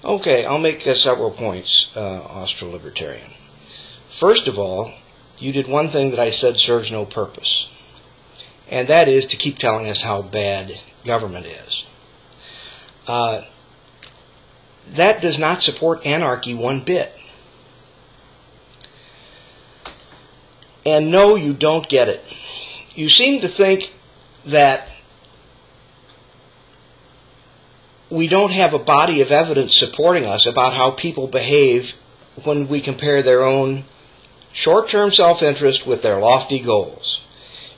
Okay, I'll make several points, Austro-Libertarian. First of all, you did one thing that I said serves no purpose, and that is to keep telling us how bad government is. That does not support anarchy one bit. And no, you don't get it. You seem to think that we don't have a body of evidence supporting us about how people behave when we compare their own short-term self-interest with their lofty goals.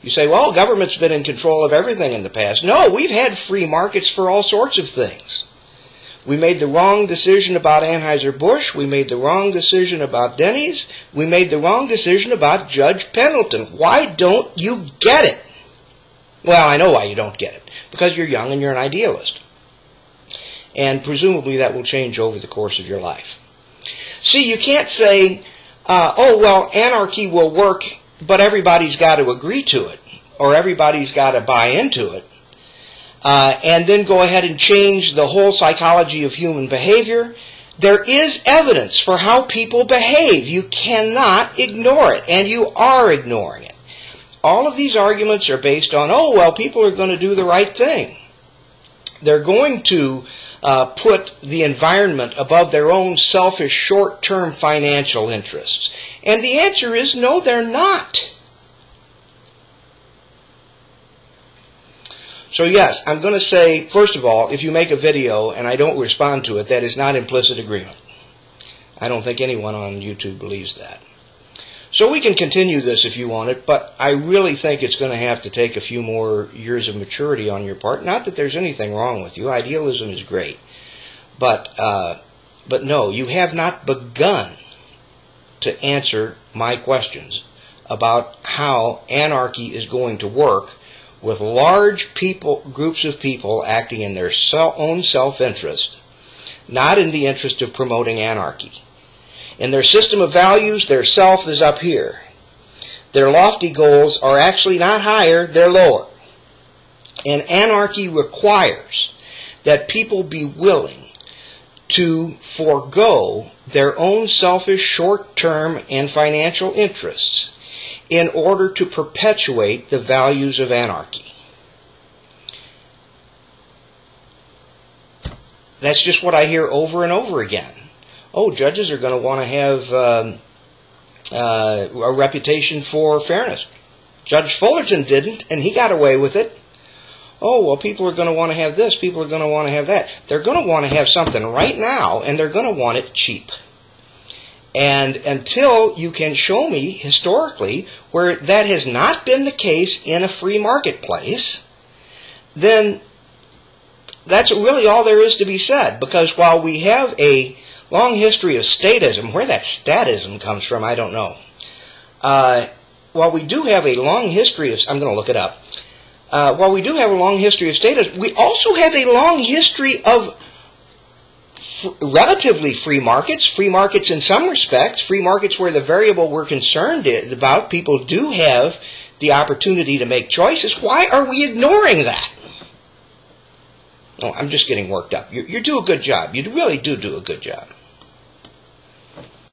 You say, well, government's been in control of everything in the past. No, we've had free markets for all sorts of things. We made the wrong decision about Anheuser-Busch. We made the wrong decision about Denny's. We made the wrong decision about Judge Pendleton. Why don't you get it? Well, I know why you don't get it. Because you're young and you're an idealist. And presumably that will change over the course of your life. See, you can't say, oh, well, anarchy will work, but everybody's got to agree to it, or everybody's got to buy into it, and then go ahead and change the whole psychology of human behavior. There is evidence for how people behave. You cannot ignore it, and you are ignoring it. All of these arguments are based on, oh, well, people are going to do the right thing. They're going to put the environment above their own selfish short-term financial interests. And the answer is no, they're not. So yes, I'm going to say, first of all, if you make a video and I don't respond to it, that is not implicit agreement. I don't think anyone on YouTube believes that. So we can continue this if you want it, but I really think it's going to have to take a few more years of maturity on your part. Not that there's anything wrong with you. Idealism is great. But no, you have not begun to answer my questions about how anarchy is going to work with large groups of people acting in their own self-interest, not in the interest of promoting anarchy. In their system of values, their self is up here. Their lofty goals are actually not higher, they're lower. And anarchy requires that people be willing to forego their own selfish short-term and financial interests in order to perpetuate the values of anarchy. That's just what I hear over and over again. Oh, judges are going to want to have a reputation for fairness. Judge Fullerton didn't, and he got away with it. Oh, well, people are going to want to have this, people are going to want to have that. They're going to want to have something right now, and they're going to want it cheap. And until you can show me historically where that has not been the case in a free marketplace, then that's really all there is to be said. Because while we have a long history of statism, where that statism comes from, I don't know. While we do have a long history of, I'm going to look it up. While we do have a long history of statism, we also have a long history of relatively free markets in some respects, free markets where the variable we're concerned about, people do have the opportunity to make choices. Why are we ignoring that? Oh, I'm just getting worked up. You do a good job. You really do a good job.